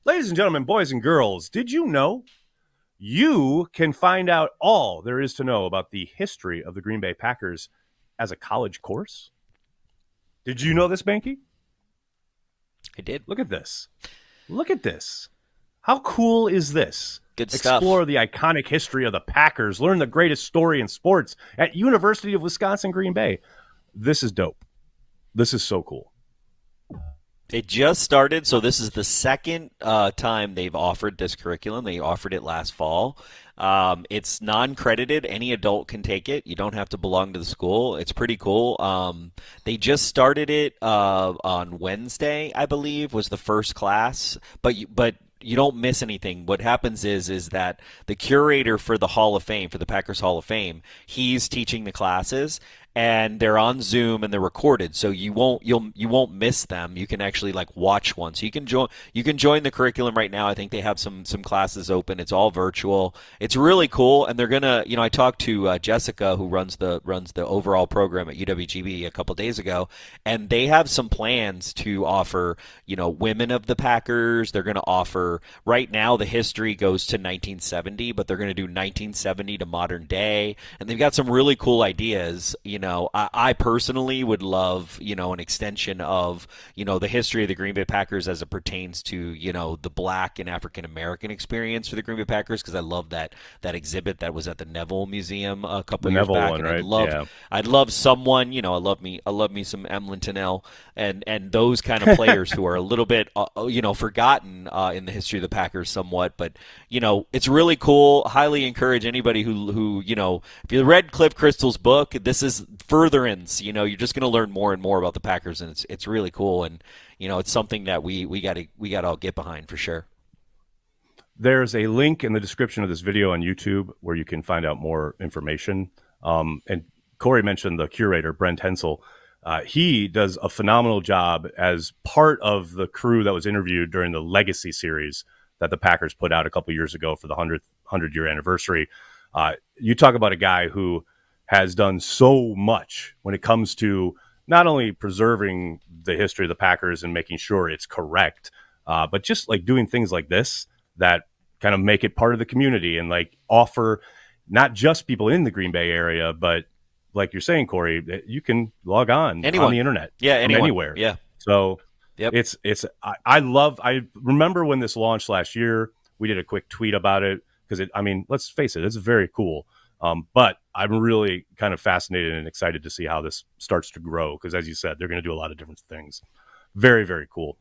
Ladies and gentlemen, boys and girls, did you know you can find out all there is to know about the history of the Green Bay Packers as a college course? Did you know this, Banky? I did. Look at this. Look at this. How cool is this? Good stuff. Explore the iconic history of the Packers. Learn the greatest story in sports at University of Wisconsin Green Bay. This is dope. This is so cool. It just started, so this is the second time they've offered this curriculum. They offered it last fall. It's non-credited. Any adult can take it. You don't have to belong to the school. It's pretty cool. They just started it on Wednesday, I believe, was the first class. But you don't miss anything. What happens is that the curator for the Hall of Fame, for the Packers Hall of Fame, he's teaching the classes, and they're on Zoom and they're recorded, so you won't miss them. You can actually like watch one, so you can join the curriculum right now. I think they have some classes open. It's all virtual. It's really cool, and they're gonna. I talked to Jessica, who runs the overall program at UWGB a couple days ago, and they have some plans to offer women of the Packers. They're going to offer right now the history goes to 1970, but they're going to do 1970 to modern day, and they've got some really cool ideas. I personally would love, an extension of, the history of the Green Bay Packers as it pertains to, the black and African American experience for the Green Bay Packers, because I love that exhibit that was at the Neville Museum a couple The of years Neville back, one, and right? Yeah. I'd love someone, I love me some Emlyn Tunnell and those kind of players who are a little bit, forgotten in the history of the Packers somewhat, but it's really cool. Highly encourage anybody who if you read Cliff Crystal's book, this is furtherance. You're just going to learn more and more about the Packers, and it's really cool, and it's something that we got to all get behind for sure. There's a link in the description of this video on YouTube where you can find out more information. And Corey mentioned the curator, Brent Hensel. He does a phenomenal job as part of the crew that was interviewed during the Legacy series that the Packers put out a couple years ago for the 100-year anniversary. You talk about a guy who has done so much when it comes to not only preserving the history of the Packers and making sure it's correct, but just like doing things like this that kind of make it part of the community and like offer not just people in the Green Bay area, but like you're saying, Corey, you can log on Anyone, the internet yeah, from anyone, anywhere. yeah, So yep. I remember when this launched last year, we did a quick tweet about it because let's face it, it's very cool. But I'm really kind of fascinated and excited to see how this starts to grow because, as you said, they're going to do a lot of different things. Very, very cool.